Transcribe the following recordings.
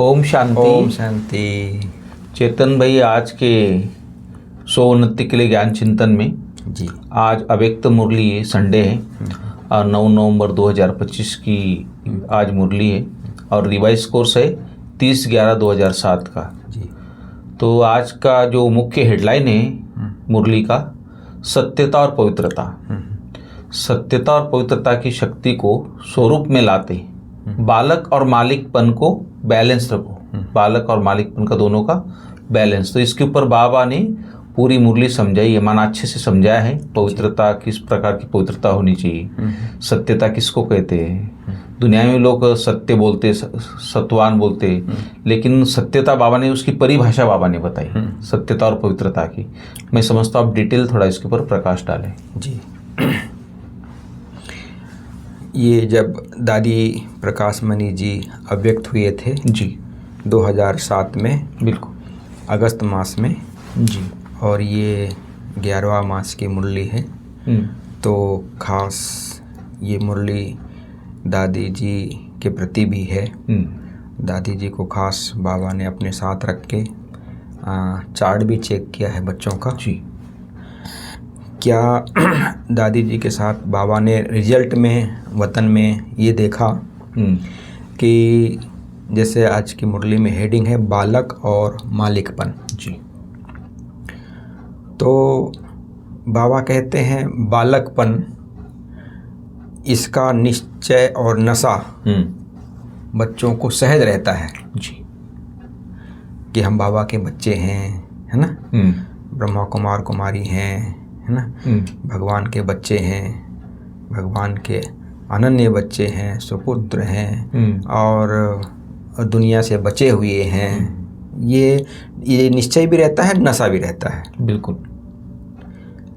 ओम शांति। ओम शांति। चेतन भाई, आज के उन्नति के लिए ज्ञान चिंतन में जी आज अव्यक्त मुरली है, संडे है और 9 नवंबर 2025 की आज मुरली है और रिवाइज कोर्स है 30/11/2007 का। जी। तो आज का जो मुख्य हेडलाइन है मुरली का, सत्यता और पवित्रता। सत्यता और पवित्रता की शक्ति को स्वरूप में लाते बालक और मालिकपन को बैलेंस रखो। बालक और मालिकपन का दोनों का बैलेंस। तो इसके ऊपर बाबा ने पूरी मुरली समझाई है, माना अच्छे से समझाया है। पवित्रता, किस प्रकार की पवित्रता होनी चाहिए, सत्यता किसको कहते हैं। दुनिया में लोग सत्य बोलते, सत्वान बोलते, लेकिन सत्यता बाबा ने उसकी परिभाषा बाबा ने बताई, सत्यता और पवित्रता की। मैं समझता हूँ आप डिटेल थोड़ा इसके ऊपर प्रकाश डालें। जी। ये जब दादी प्रकाश मणि जी अव्यक्त हुए थे जी 2007 में, बिल्कुल अगस्त मास में जी। और ये 11वां मास की मुरली है। तो खास ये मुरली दादी जी के प्रति भी है। दादी जी को खास बाबा ने अपने साथ रख के चार्ट भी चेक किया है बच्चों का। जी। क्या दादी जी के साथ बाबा ने रिजल्ट में वतन में ये देखा कि जैसे आज की मुरली में हेडिंग है बालक और मालिकपन। जी। तो बाबा कहते हैं बालकपन, इसका निश्चय और नशा बच्चों को सहज रहता है। जी। कि हम बाबा के बच्चे हैं, है ना। ब्रह्मा कुमार कुमारी हैं, है ना। भगवान के बच्चे हैं, भगवान के अनन्य बच्चे हैं, सुपुत्र हैं और दुनिया से बचे हुए हैं। ये निश्चय भी रहता है, नशा भी रहता है। बिल्कुल।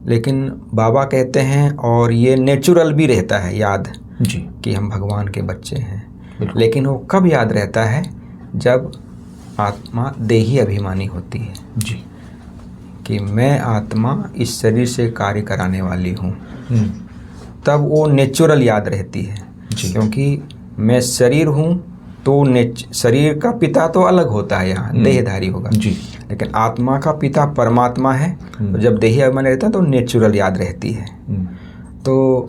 लेकिन बाबा कहते हैं और ये नेचुरल भी रहता है याद जी कि हम भगवान के बच्चे हैं। लेकिन वो कब याद रहता है, जब आत्मा देही अभिमानी होती है। जी। कि मैं आत्मा इस शरीर से कार्य कराने वाली हूँ, तब वो नेचुरल याद रहती है। क्योंकि मैं शरीर हूँ तो शरीर का पिता तो अलग होता है, यहाँ देहधारी होगा जी। लेकिन आत्मा का पिता परमात्मा है। तो जब देही अभिमानी रहता है तो नेचुरल याद रहती है। तो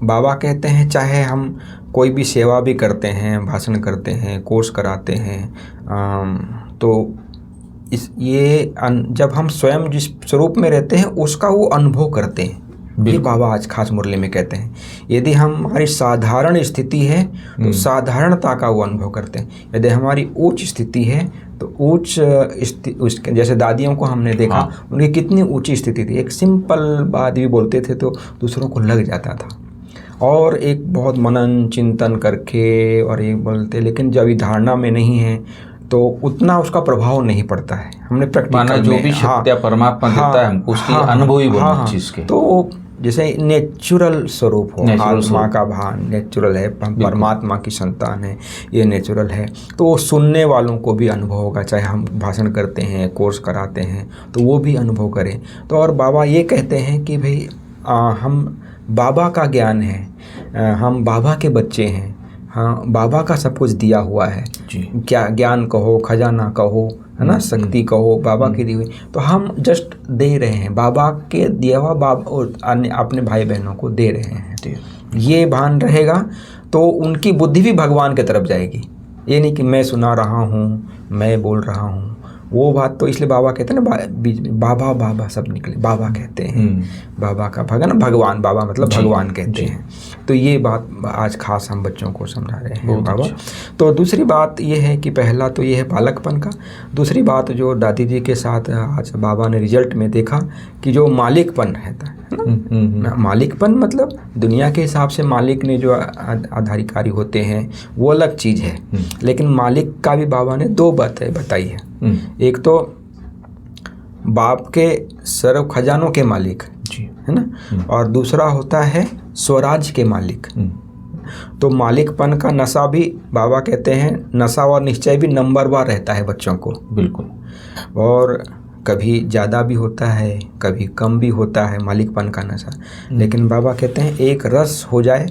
बाबा कहते हैं चाहे हम कोई भी सेवा भी करते हैं, भाषण करते हैं, कोर्स कराते हैं, तो जब हम स्वयं जिस स्वरूप में रहते हैं उसका वो अनुभव करते हैं। ये बाबा आज खास मुरली में कहते हैं। यदि हमारी साधारण स्थिति है तो साधारणता का वो अनुभव करते हैं। यदि हमारी उच्च स्थिति है तो उच्च जैसे दादियों को हमने देखा, उनकी कितनी ऊंची स्थिति थी। एक सिंपल बात भी बोलते थे तो दूसरों को लग जाता था, और एक बहुत मनन चिंतन करके और ये बोलते, लेकिन जब ये धारणा में नहीं है तो उतना उसका प्रभाव नहीं पड़ता है। हमने प्रैक्टिकल जो भी शक्ति परमात्मा देता है हमको, उसकी अनुभवी बनो चीज के। तो जैसे नेचुरल स्वरूप हो, आत्मा का भान नेचुरल है, परमात्मा की संतान है, ये नेचुरल है। तो वो सुनने वालों को भी अनुभव होगा, चाहे हम भाषण करते हैं, कोर्स कराते हैं, तो वो भी अनुभव करें। तो और बाबा ये कहते हैं कि भाई हम बाबा का ज्ञान है, हम बाबा के बच्चे हैं। हाँ, बाबा का सब कुछ दिया हुआ है। क्या ज्ञान कहो, खजाना कहो, है ना, शक्ति कहो, बाबा की दी हुई, तो हम जस्ट दे रहे हैं। बाबा के दिया हुआ बाबा और अन्य अपने भाई बहनों को दे रहे हैं। ये भान रहेगा तो उनकी बुद्धि भी भगवान की तरफ जाएगी। ये नहीं कि मैं सुना रहा हूँ, मैं बोल रहा हूँ, वो बात तो इसलिए बाबा कहते हैं ना, बीच में बाबा बाबा सब निकले, बाबा कहते हैं। बाबा का भगवान, बाबा मतलब भगवान कहते हैं। तो ये बात आज खास हम बच्चों को समझा रहे हैं बाबा। तो दूसरी बात ये है कि पहला तो ये है बालकपन का। दूसरी बात जो दादी जी के साथ आज बाबा ने रिजल्ट में देखा कि जो मालिकपन है ना, मालिकपन मतलब दुनिया के हिसाब से मालिक ने जो आधारिकारी होते हैं वो अलग चीज़ है। लेकिन मालिक का भी बाबा ने दो बातें बताई है। एक तो बाप के सर्व खजानों के मालिक है ना, और दूसरा होता है स्वराज के मालिक। तो मालिकपन का नशा भी बाबा कहते हैं, नशा और निश्चय भी नंबर वार रहता है बच्चों को। बिल्कुल। और कभी ज़्यादा भी होता है, कभी कम भी होता है मालिकपन का नशा। लेकिन बाबा कहते हैं एक रस हो जाए,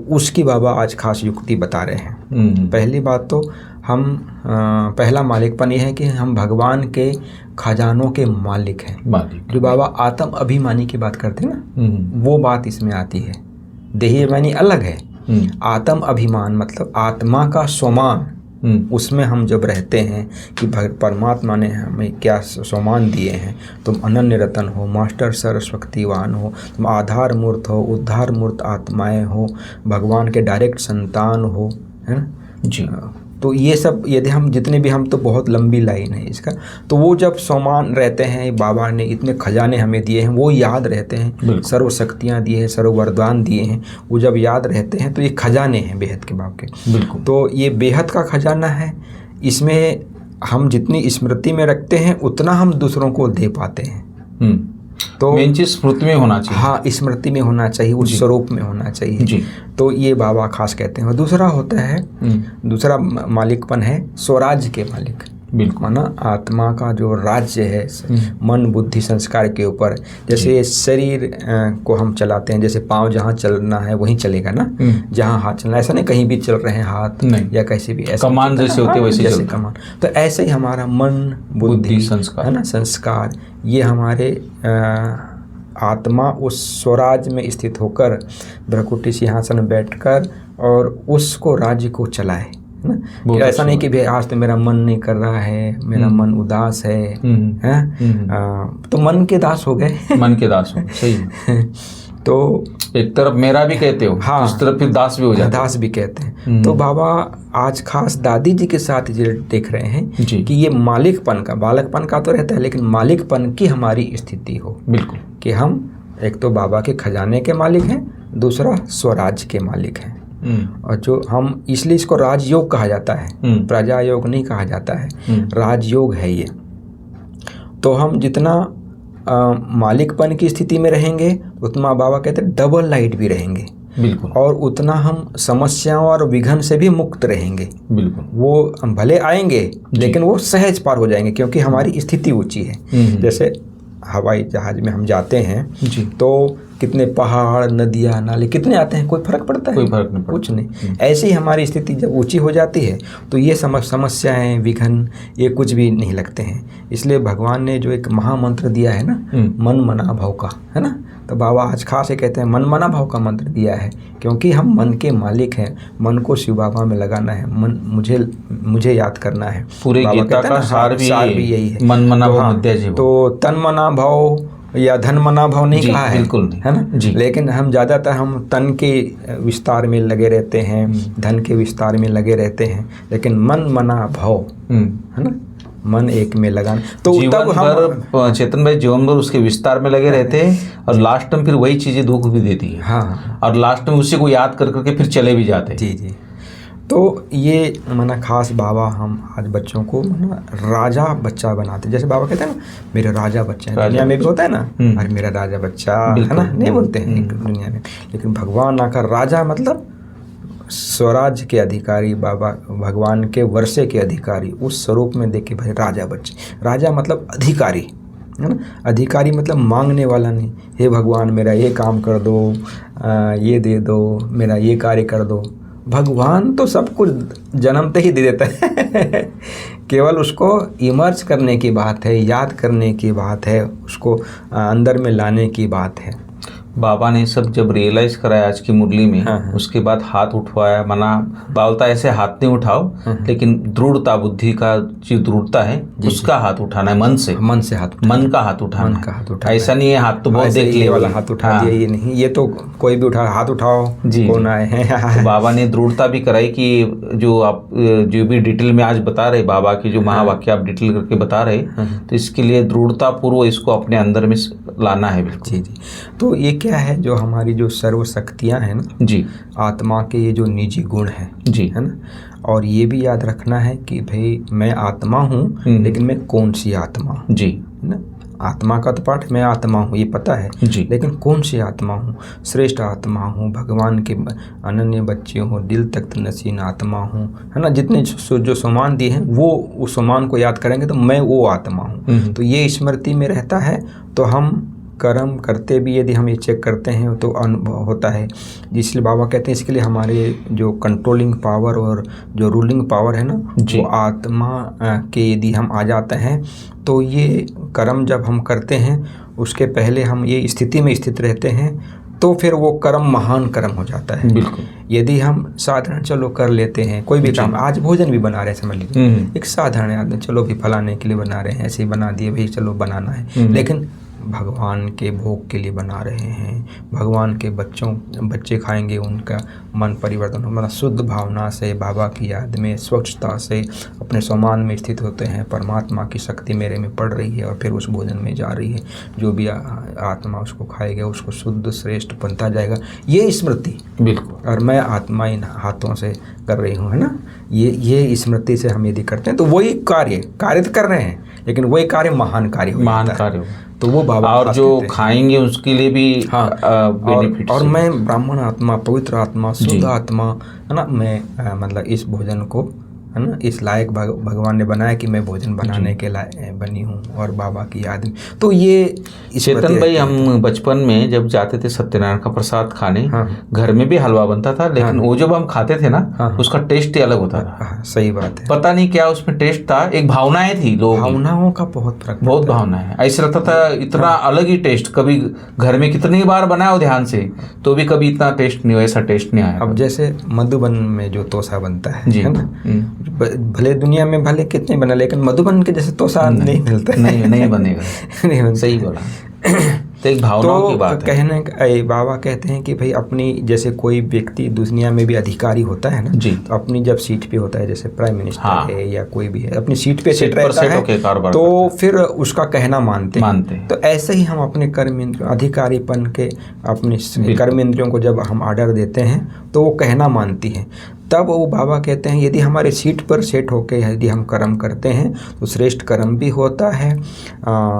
उसकी बाबा आज खास युक्ति बता रहे हैं। पहली बात तो हम पहला मालिकपन ये है कि हम भगवान के खजानों के मालिक हैं। मालिक जो बाबा आत्म अभिमानी की बात करते हैं ना, वो बात इसमें आती है। देही अभिमानी अलग है, आत्म अभिमान मतलब आत्मा का स्वमान, उसमें हम जब रहते हैं कि परमात्मा ने हमें क्या सम्मान दिए हैं, तुम अनन्य रतन हो, मास्टर सर्वशक्तिवान हो, तुम आधार मूर्त हो, उद्धार मूर्त आत्माएं हो, भगवान के डायरेक्ट संतान हो, है ना जी। तो ये सब यदि हम जितने भी, हम तो बहुत लंबी लाइन है इसका, तो वो जब सम्मान रहते हैं, बाबा ने इतने खजाने हमें दिए हैं, वो याद रहते हैं, सर्व शक्तियाँ दिए हैं, सर्व वरदान दिए हैं, वो जब याद रहते हैं तो ये खजाने हैं बेहद के बाप के। बिल्कुल। तो ये बेहद का खजाना है, इसमें हम जितनी स्मृति में रखते हैं उतना हम दूसरों को दे पाते हैं। तो मेन चीज स्मृति में होना चाहिए। हाँ, स्मृति में होना चाहिए, उस स्वरूप में होना चाहिए जी। तो ये बाबा खास कहते हैं। और दूसरा होता है, दूसरा मालिकपन है स्वराज्य के मालिक। बिल्कुल। माना आत्मा का जो राज्य है मन बुद्धि संस्कार के ऊपर, जैसे शरीर को हम चलाते हैं, जैसे पाँव जहाँ चलना है वहीं चलेगा ना, जहाँ हाथ चलना, ऐसा नहीं कहीं भी चल रहे हैं हाथ नहीं, या कैसे भी ऐसा कमान जैसे होते वैसे जैसे कमान। तो ऐसे ही हमारा मन बुद्धि संस्कार है ना, संस्कार, ये हमारे आत्मा उस स्वराज में स्थित होकर भ्रकुटी सिंहासन में बैठकर और उसको राज्य को चलाए ना। ऐसा नहीं कि भाई आज तो मेरा मन नहीं कर रहा है, मेरा मन उदास है, तो मन के दास हो गए। मन के दास हो, सही। तो एक तरफ मेरा भी कहते हो, हाँ, उस तरफ फिर दास भी हो जाता है। दास भी कहते हैं। तो बाबा आज खास दादी जी के साथ ये देख रहे हैं कि ये मालिकपन का, बालकपन का तो रहता है, लेकिन मालिकपन की हमारी स्थिति हो। बिल्कुल, कि हम एक तो बाबा के खजाने के मालिक हैं, दूसरा स्वराज के मालिक हैं। और जो हम, इसलिए इसको राजयोग कहा जाता है, प्रजा योग नहीं कहा जाता है, राजयोग है ये। तो हम जितना मालिकपन की स्थिति में रहेंगे उतना बाबा कहते हैं डबल लाइट भी रहेंगे। बिल्कुल। और उतना हम समस्याओं और विघ्न से भी मुक्त रहेंगे। बिल्कुल। वो भले आएंगे लेकिन वो सहज पार हो जाएंगे, क्योंकि हमारी स्थिति ऊंची है। जैसे हवाई जहाज में हम जाते हैं जी, तो कितने पहाड़, नदियाँ, नाले कितने आते हैं, कोई फर्क पड़ता है? कोई फर्क नहीं पड़ता, कुछ नहीं। ऐसे ही हमारी स्थिति जब ऊंची हो जाती है तो ये समस्याएं, विघ्न, ये कुछ भी नहीं लगते हैं। इसलिए भगवान ने जो एक महामंत्र दिया है ना, मन मना भाव का, है ना, तो बाबा आज खास ये कहते हैं मन मना भाव का मंत्र दिया है, क्योंकि हम मन के मालिक हैं। मन को शिव बाबा में लगाना है, मन मुझे याद करना है। पूरे गीता का सार भी यही है, मन मना भाव मध्य जीव। तो तन मना भाव या धन मना भाव नहीं कहा है, बिल्कुल नहीं, है ना जी। लेकिन हम ज़्यादातर हम तन के विस्तार में लगे रहते हैं, धन के विस्तार में लगे रहते हैं, लेकिन मन मना भाव, है ना, मन एक में लगाना। तो तब हम चेतन भाई जीवन भर उसके विस्तार में लगे रहते हैं और लास्ट में फिर वही चीज़ें दुख भी देती है। हाँ, और लास्ट में उसी को याद कर करके फिर चले भी जाते हैं। जी जी। तो ये मना खास बाबा हम आज बच्चों को मना राजा बच्चा बनाते हैं। जैसे बाबा कहते हैं ना, मेरा राजा बच्चा है। दुनिया में भी होता है ना, अरे मेरा राजा बच्चा, है ना, नहीं बोलते हैं दुनिया में, लेकिन भगवान आकर राजा मतलब स्वराज के अधिकारी, बाबा भगवान के वर्षे के अधिकारी, उस स्वरूप में देखे भाई राजा बच्चे। राजा मतलब अधिकारी, है ना, अधिकारी मतलब मांगने वाला नहीं, हे भगवान मेरा ये काम कर दो, ये दे दो, मेरा ये कार्य कर दो। भगवान तो सब कुछ जन्मते ही दे देता है केवल उसको इमर्ज करने की बात है, याद करने की बात है, उसको अंदर में लाने की बात है। बाबा ने सब जब रियलाइज कराया आज की मुरली में, उसके बाद हाथ उठवाया, मना बोलता ऐसे हाथ नहीं उठाओ, लेकिन दृढ़ता, बुद्धि का जो दृढ़ता है उसका हाथ उठाना है, मन से हाथ, मन का हाथ उठाना, ऐसा नहीं है हाथ तो बहुत देख लिया वाला हाथ उठा दिया, ये नहीं, ये तो कोई भी उठा, हाथ उठाओ जी, कौन आए हैं। तो बाबा ने दृढ़ता भी कराई कि जो आप जो भी डिटेल में आज बता रहे, बाबा की जो महावाक्य आप डिटेल करके बता रहे, तो इसके लिए दृढ़ता पूर्व इसको अपने अंदर में लाना है। बिल्कुल जी जी। तो ये क्या है, जो हमारी जो सर्व शक्तियाँ हैं ना जी, आत्मा के ये जो निजी गुण हैं जी, है ना, और ये भी याद रखना है कि भाई मैं आत्मा हूँ, लेकिन मैं कौन सी आत्मा हूँ जी, है ना, आत्मा का तो पाठ, मैं आत्मा हूँ ये पता है जी, लेकिन कौन सी आत्मा हूँ, श्रेष्ठ आत्मा हूँ, भगवान के अनन्य बच्चे हूँ, दिल तख्त नसीन आत्मा हूँ, है ना, जितने जो सम्मान दिए हैं वो उस सम्मान को याद करेंगे तो मैं वो आत्मा हूँ। तो ये स्मृति में रहता है तो हम कर्म करते भी यदि हम ये चेक करते हैं तो अनुभव होता है। इसलिए बाबा कहते हैं इसके लिए हमारे जो कंट्रोलिंग पावर और जो रूलिंग पावर है ना, वो आत्मा के यदि हम आ जाते हैं तो ये कर्म जब हम करते हैं उसके पहले हम ये स्थिति में स्थित रहते हैं तो फिर वो कर्म महान कर्म हो जाता है। बिल्कुल। यदि हम साधारण चलो कर लेते हैं कोई भी काम, आज भोजन भी बना रहे हैं समझ लीजिए, एक साधारण आदमी चलो भी फलाने के लिए बना रहे हैं, ऐसे ही बना दिए भाई चलो बनाना है, लेकिन भगवान के भोग के लिए बना रहे हैं, भगवान के बच्चे खाएंगे, उनका मन परिवर्तन होगा, शुद्ध भावना से बाबा की याद में स्वच्छता से अपने सम्मान में स्थित होते हैं, परमात्मा की शक्ति मेरे में पड़ रही है और फिर उस भोजन में जा रही है, जो भी आत्मा उसको खाएगा उसको शुद्ध श्रेष्ठ बनता जाएगा, ये स्मृति। बिल्कुल। और मैं आत्मा इन हाथों से कर रही हूँ, है ना, ये स्मृति से हम यदि करते हैं तो वही कार्य तो कर रहे हैं, लेकिन वही कार्य महान कार्य हो जाता है। तो वो बाबा और जो खाएंगे उसके लिए भी बेनिफिट। और मैं ब्राह्मण आत्मा, पवित्र आत्मा, शुद्ध आत्मा, है ना, मैं मतलब इस भोजन को, है ना, इस लायक भगवान ने बनाया कि मैं भोजन बनाने के लायक बनी हूँ और बाबा की याद में। तो ये चेतन भाई, हम बचपन में जब जाते थे सत्यनारायण का प्रसाद खाने, घर में भी हलवा बनता था, लेकिन वो जब हम खाते थे ना उसका टेस्ट ही अलग होता था। सही बात है। पता नहीं क्या उसमें टेस्ट था, एक भावनाएं थी, लोग भावनाओं का बहुत फर्क, बहुत भावनाएं। ऐसा लगता था इतना अलग ही टेस्ट, कभी घर में कितनी बार बनाया ध्यान से तो भी कभी इतना टेस्ट नहीं, ऐसा टेस्ट नहीं आया। अब जैसे मधुबन में जो तोसा बनता है ना, भले दुनिया में भले कितने बना, लेकिन मधुबन के जैसे तोसा नहीं मिलता, नहीं बनेगा। सही बोला। तो एक भावनाओं की बात है। कहने बाबा कहते हैं कि भाई अपनी, जैसे कोई व्यक्ति दुनिया में भी अधिकारी होता है ना जी, तो अपनी जब सीट पे होता है, जैसे प्राइम मिनिस्टर है या कोई भी है, अपनी सीट पे सेट रहता है तो फिर उसका कहना मानते हैं। तो ऐसे ही हम अपने कर्मेंद्रियों, अधिकारीपन के अपने कर्मेंद्रियों को जब हम ऑर्डर देते हैं तो वो कहना मानती हैं। तब वो बाबा कहते हैं यदि हमारे सीट पर सेट होकर यदि हम कर्म करते हैं तो श्रेष्ठ कर्म भी होता है,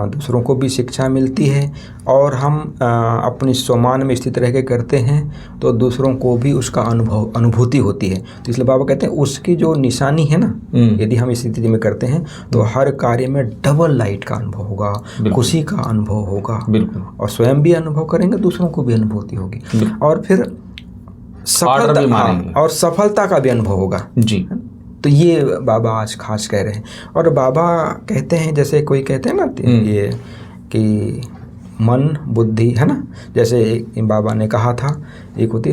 दूसरों को भी शिक्षा मिलती है, और हम अपनी सम्मान में स्थित रह के करते हैं तो दूसरों को भी उसका अनुभूति होती है। तो इसलिए बाबा कहते हैं उसकी जो निशानी है ना, यदि हम इस स्थिति में करते हैं तो हर कार्य में डबल लाइट का अनुभव होगा, खुशी का अनुभव होगा, और स्वयं भी अनुभव करेंगे, दूसरों को भी अनुभूति होगी, और फिर सफलता और सफलता का भी अनुभव होगा जी। तो ये बाबा आज खास कह रहे हैं। और बाबा कहते हैं, जैसे कोई कहते हैं ना ये कि मन बुद्धि, है ना, जैसे बाबा ने कहा था एक होती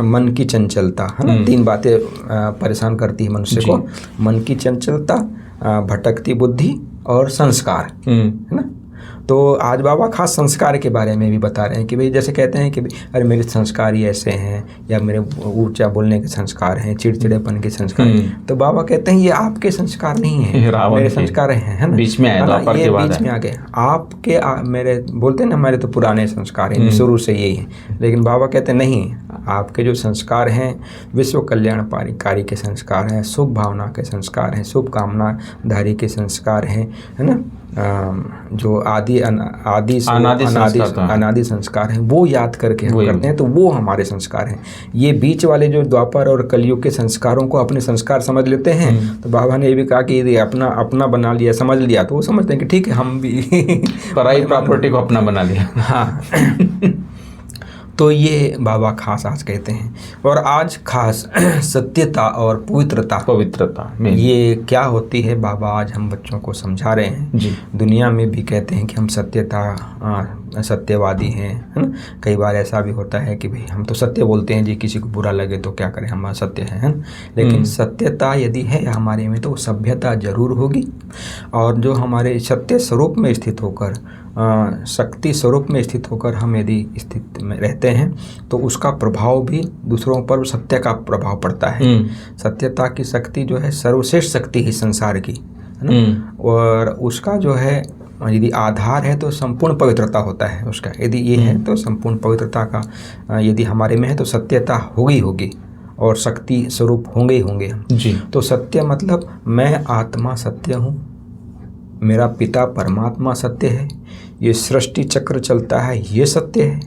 मन की चंचलता, है ना, तीन बातें परेशान करती है मनुष्य को, मन की चंचलता, भटकती बुद्धि और संस्कार, है ना। तो आज बाबा खास संस्कार के बारे में भी बता रहे हैं कि भाई, जैसे कहते हैं कि अरे मेरे संस्कार ही ऐसे हैं, या मेरे ऊंचा बोलने के संस्कार हैं, चिड़चिड़ेपन के संस्कार, तो बाबा कहते हैं ये आपके संस्कार नहीं है, मेरे संस्कार हैं, है ना, बीच में आए, ये बीच में आ गए आपके, मेरे बोलते हैं ना हमारे तो पुराने संस्कार हैं, शुरू से यही है, लेकिन बाबा कहते हैं नहीं, आपके जो संस्कार हैं विश्व कल्याणकारी के संस्कार हैं, शुभ भावना के संस्कार हैं, शुभ कामनाधारी के संस्कार हैं, है ना, जो अनादि संस्कार हैं वो याद करके हम करते हैं, तो वो हमारे संस्कार हैं। ये बीच वाले जो द्वापर और कलयुग के संस्कारों को अपने संस्कार समझ लेते हैं, तो बाबा ने ये भी कहा कि यदि अपना बना लिया, समझ लिया, तो वो समझते हैं कि ठीक है हम भी पराई प्रॉपर्टी को अपना बना लिया। हाँ। तो ये बाबा खास आज कहते हैं। और आज खास सत्यता और पवित्रता में ये क्या होती है, बाबा आज हम बच्चों को समझा रहे हैं जी। दुनिया में भी कहते हैं कि हम सत्यवादी हैं, है ना। कई बार ऐसा भी होता है कि भाई हम तो सत्य बोलते हैं जी, किसी को बुरा लगे तो क्या करें, हम सत्य हैं, है ना। लेकिन सत्यता यदि है हमारे में तो सभ्यता जरूर होगी, और जो हमारे सत्य स्वरूप में स्थित होकर, शक्ति स्वरूप में स्थित होकर हम यदि स्थित में रहते हैं तो उसका प्रभाव भी दूसरों पर सत्य का प्रभाव पड़ता है। सत्यता की शक्ति जो है सर्वश्रेष्ठ शक्ति है संसार की, है ना। और उसका जो है यदि आधार है तो संपूर्ण पवित्रता होता है उसका, यदि ये है तो संपूर्ण पवित्रता का यदि हमारे में है तो सत्यता होगी और शक्ति स्वरूप होंगे जी। तो सत्य मतलब मैं आत्मा सत्य हूँ, मेरा पिता परमात्मा सत्य है, ये सृष्टि चक्र चलता है ये सत्य है,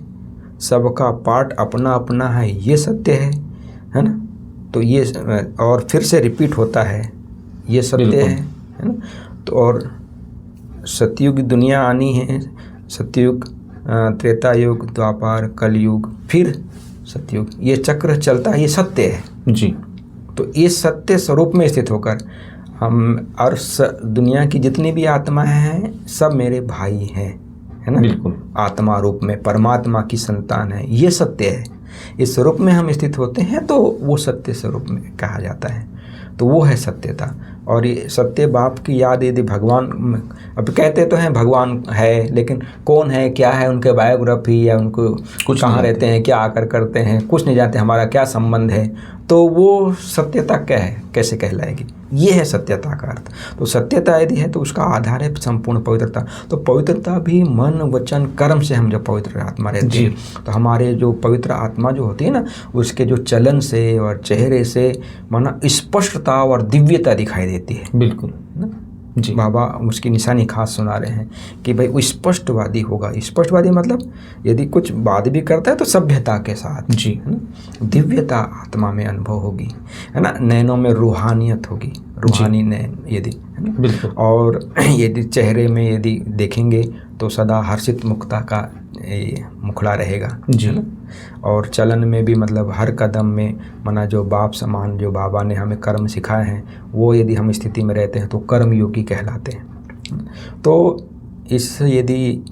सबका पार्ट अपना अपना है ये सत्य है ना। तो ये और फिर से रिपीट होता है ये सत्य है ना। तो और सतयुग दुनिया आनी है, सतयुग, त्रेता युग, द्वापर, कलयुग, फिर सतयुग, ये चक्र चलता है, ये सत्य है जी। तो इस सत्य स्वरूप में स्थित होकर हम और दुनिया की जितनी भी आत्माएं हैं सब मेरे भाई हैं, है ना। बिल्कुल। आत्मा रूप में परमात्मा की संतान है, ये सत्य है। इस स्वरूप में हम स्थित होते हैं तो वो सत्य स्वरूप में कहा जाता है, तो वो है सत्यता। और ये सत्य बाप की याद यदि भगवान, अब कहते तो हैं भगवान है, लेकिन कौन है, क्या है, उनके बायोग्राफी या उनको कुछ कहाँ रहते हैं, क्या आकर करते हैं, कुछ नहीं जानते, हमारा क्या संबंध है, तो वो सत्यता क्या है, कैसे कहलाएगी। ये है सत्यता का अर्थ। तो सत्यता यदि है तो उसका आधार है संपूर्ण पवित्रता। तो पवित्रता भी मन वचन कर्म से हम जब पवित्र आत्मा रहते हैं तो हमारे जो पवित्र आत्मा जो होती है ना, उसके जो चलन से और चेहरे से माना स्पष्टता और दिव्यता दिखाई देती है। बिल्कुल ना जी। बाबा उसकी निशानी खास सुना रहे हैं कि भाई वो स्पष्टवादी होगा। स्पष्टवादी मतलब यदि कुछ बात भी करता है तो सभ्यता के साथ जी, है ना। दिव्यता आत्मा में अनुभव होगी, है ना। नैनों में रूहानियत होगी, रूहानी नैन यदि, है ना। बिल्कुल। और यदि चेहरे में यदि देखेंगे तो सदा हर्षित मुक्ता का मुखड़ा रहेगा जी। और चलन में भी मतलब हर कदम में मना जो बाप समान जो बाबा ने हमें कर्म सिखाए हैं वो यदि हम स्थिति में रहते हैं तो कर्म योगी कहलाते हैं। तो इस यदि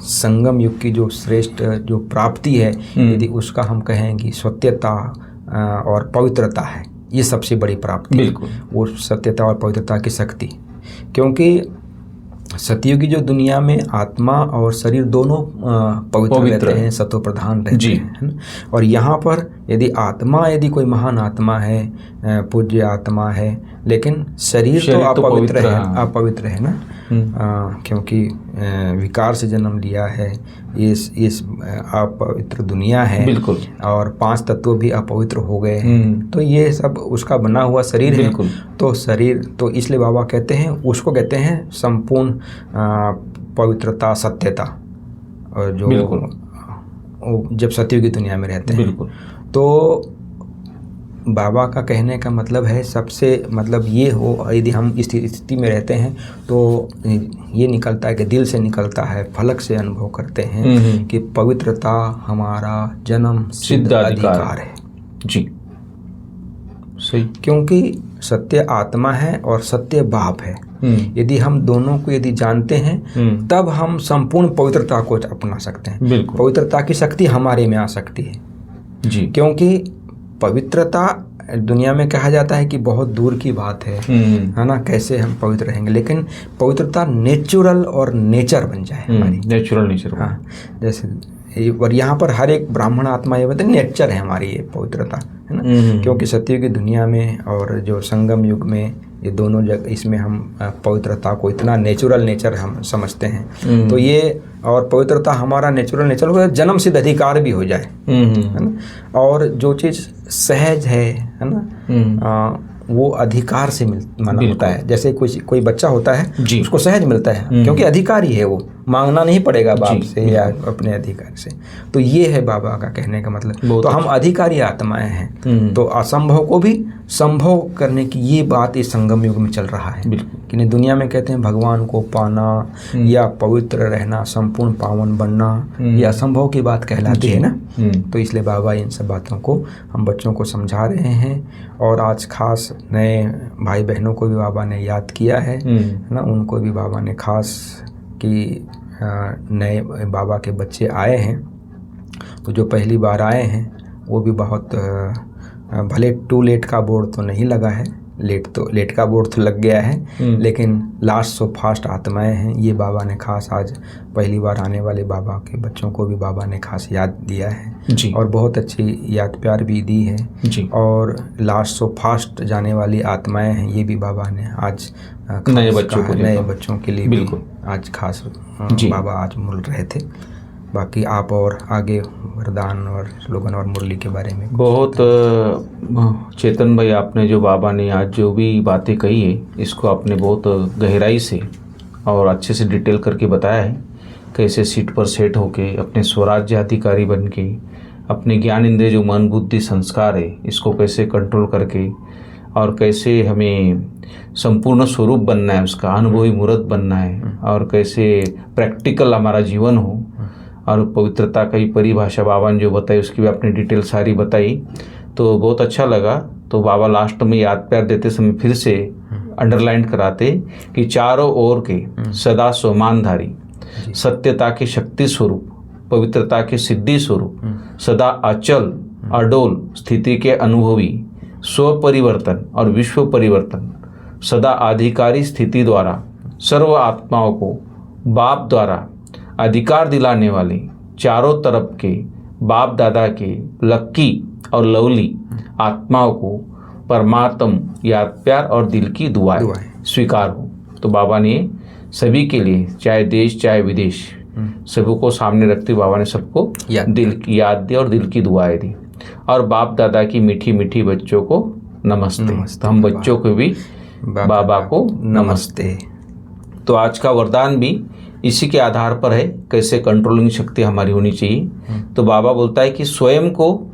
संगम युग की जो श्रेष्ठ जो प्राप्ति है यदि उसका हम कहें कि सत्यता और पवित्रता है, ये सबसे बड़ी प्राप्ति। बिल्कुल। वो सत्यता और पवित्रता की शक्ति, क्योंकि सतयुगी जो दुनिया में आत्मा और शरीर दोनों पवित्र रहते हैं, सत्व प्रधान रहते हैं, है ना। और यहाँ पर यदि आत्मा यदि कोई महान आत्मा है, पूज्य आत्मा है, लेकिन शरीर तो अपवित्र है ना, क्योंकि विकार से जन्म लिया है, इस अपवित्र दुनिया है। बिल्कुल। और 5 तत्व भी अपवित्र हो गए हैं, तो ये सब उसका बना हुआ शरीर है। तो शरीर तो इसलिए बाबा कहते हैं, उसको कहते हैं संपूर्ण पवित्रता सत्यता, और जो जब सतयुग की दुनिया में रहते हैं। बिल्कुल। तो बाबा का कहने का मतलब है सबसे मतलब ये हो, यदि हम इस स्थिति में रहते हैं तो ये निकलता है कि दिल से निकलता है, फलक से अनुभव करते हैं कि पवित्रता हमारा जन्म सिद्ध अधिकार है जी। सही। क्योंकि सत्य आत्मा है और सत्य बाप है। यदि हम दोनों को यदि जानते हैं तब हम संपूर्ण पवित्रता को अपना सकते हैं। पवित्रता की शक्ति हमारे में आ सकती है जी। क्योंकि पवित्रता दुनिया में कहा जाता है कि बहुत दूर की बात है ना, कैसे हम पवित्र रहेंगे, लेकिन पवित्रता नेचुरल और नेचर बन जाए हमारी, नेचुरल नेचर। हाँ, जैसे और यहाँ पर हर एक ब्राह्मण आत्मा ये बताए नेचर है हमारी ये पवित्रता, है ना। क्योंकि सतयुग की दुनिया में और जो संगम युग में ये दोनों जगह इसमें हम पवित्रता को इतना नेचुरल नेचर हम समझते हैं। तो ये और पवित्रता हमारा नेचुरल नेचर हो, जन्म सिद्ध अधिकार भी हो जाए, है ना। और जो चीज़ सहज है ना, वो अधिकार से माना होता है। जैसे कोई बच्चा होता है उसको सहज मिलता है क्योंकि अधिकारी है, वो मांगना नहीं पड़ेगा बाप से या अपने अधिकार से। तो ये है बाबा का कहने का मतलब। तो हम अधिकारी आत्माएं हैं, तो असंभव को भी संभव करने की ये बात इस संगम युग में चल रहा है कि नहीं। दुनिया में कहते हैं भगवान को पाना या पवित्र रहना, संपूर्ण पावन बनना, ये असंभव की बात कहलाती है ना। तो इसलिए बाबा इन सब बातों को हम बच्चों को समझा रहे हैं। और आज खास नए भाई बहनों को भी बाबा ने याद किया है ना, उनको भी बाबा ने खास कि नए बाबा के बच्चे आए हैं, तो जो पहली बार आए हैं वो भी बहुत भले टू लेट का बोर्ड तो नहीं लगा है, लेट का बोर्ड तो लग गया है, लेकिन लास्ट सो फास्ट आत्माएं हैं। ये बाबा ने खास आज पहली बार आने वाले बाबा के बच्चों को भी बाबा ने खास याद दिया है जी। और बहुत अच्छी याद प्यार भी दी है जी। और लास्ट सो फास्ट जाने वाली आत्माएं हैं, ये भी बाबा ने आज नए बच्चों के लिए भी आज खास बाबा आज बोल रहे थे। बाकी आप और आगे वरदान और स्लोगन और मुरली के बारे में बहुत चेतन भाई, आपने जो बाबा ने आज जो भी बातें कही है इसको आपने बहुत गहराई से और अच्छे से डिटेल करके बताया है। कैसे सीट पर सेट होके अपने स्वराज्य अधिकारी बन के अपने ज्ञान इंद्रिय जो मन बुद्धि संस्कार है इसको कैसे कंट्रोल करके और कैसे हमें संपूर्ण स्वरूप बनना है, उसका अनुभवी मूर्त बनना है, और कैसे प्रैक्टिकल हमारा जीवन हो, और पवित्रता का ही परिभाषा बाबा ने जो बताई उसकी भी आपने डिटेल सारी बताई, तो बहुत अच्छा लगा। तो बाबा लास्ट में याद प्यार देते समय फिर से अंडरलाइन कराते कि चारों ओर के सदा सोमानधारी, सत्यता के शक्ति स्वरूप, पवित्रता के सिद्धि स्वरूप, सदा अचल अडोल स्थिति के अनुभवी, स्व परिवर्तन और विश्व परिवर्तन, सदा अधिकारी स्थिति द्वारा सर्व आत्माओं को बाप द्वारा अधिकार दिलाने वाले, चारों तरफ के बाप दादा के लक्की और लवली आत्माओं को परमात्म याद प्यार और दिल की दुआएं स्वीकार हो। तो बाबा ने सभी के लिए, चाहे देश चाहे विदेश, सभी को सामने रखते बाबा ने सबको दिल की याद दी और दिल की दुआएं दी। और बाप दादा की मीठी मीठी बच्चों को नमस्ते। तो हम बच्चों को भी बाबा को नमस्ते। तो आज का वरदान भी इसी के आधार पर है, कैसे कंट्रोलिंग शक्ति हमारी होनी चाहिए। तो बाबा बोलता है कि स्वयं को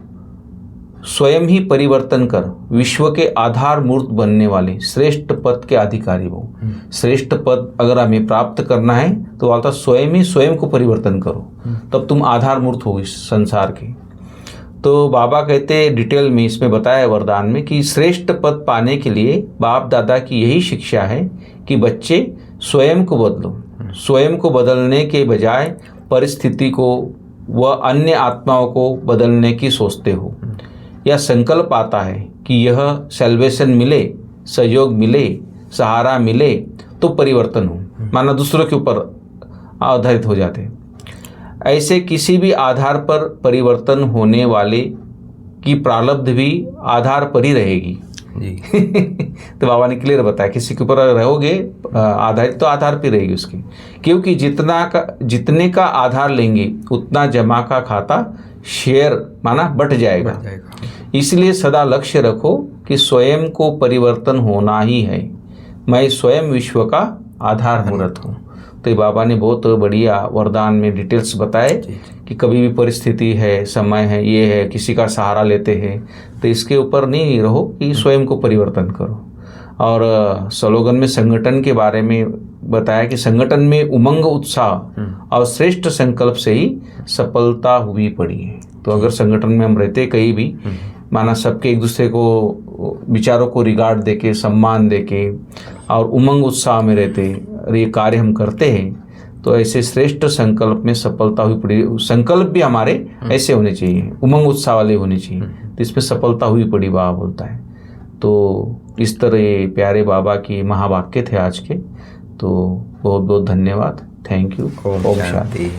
स्वयं ही परिवर्तन कर विश्व के आधार मूर्त बनने वाले श्रेष्ठ पद के अधिकारी हो। श्रेष्ठ पद अगर हमें प्राप्त करना है तो बोलता स्वयं ही स्वयं को परिवर्तन करो, तब तुम आधार मूर्त हो इस संसार के। तो बाबा कहते डिटेल में इसमें बताया वरदान में कि श्रेष्ठ पद पाने के लिए बाप दादा की यही शिक्षा है कि बच्चे स्वयं को बदलो। स्वयं को बदलने के बजाय परिस्थिति को व अन्य आत्माओं को बदलने की सोचते हो, या संकल्प आता है कि यह सेल्वेशन मिले, सहयोग मिले, सहारा मिले तो परिवर्तन हो, माना दूसरों के ऊपर आधारित हो जाते। ऐसे किसी भी आधार पर परिवर्तन होने वाले की प्रारब्ध भी आधार पर ही रहेगी जी। तो बाबा ने क्लियर बताया, किसी के ऊपर रहोगे आधारित तो आधार पर रहेगी उसकी, क्योंकि जितने का आधार लेंगे उतना जमा का खाता शेयर माना बढ़ जाएगा। इसलिए सदा लक्ष्य रखो कि स्वयं को परिवर्तन होना ही है। मैं स्वयं विश्व का आधार मूर्त हूँ। तो ये बाबा ने बहुत बढ़िया वरदान में डिटेल्स बताए कि कभी भी परिस्थिति है, समय है, ये है, किसी का सहारा लेते हैं तो इसके ऊपर नहीं रहो कि स्वयं को परिवर्तन करो। और स्लोगन में संगठन के बारे में बताया कि संगठन में उमंग, उत्साह और श्रेष्ठ संकल्प से ही सफलता हुई पड़ी है। तो अगर संगठन में हम रहते कहीं भी, माना सबके एक दूसरे को विचारों को रिगार्ड देके, सम्मान देके और उमंग उत्साह में रहते ये कार्य हम करते हैं, तो ऐसे श्रेष्ठ संकल्प में सफलता हुई पड़ी। संकल्प भी हमारे ऐसे होने चाहिए, उमंग उत्साह वाले होने चाहिए, तो इसमें सफलता हुई पड़ी बाबा बोलता है। तो इस तरह ये प्यारे बाबा की महावाक्य थे आज के। तो बहुत बहुत धन्यवाद, थैंक यू। ओम शांति।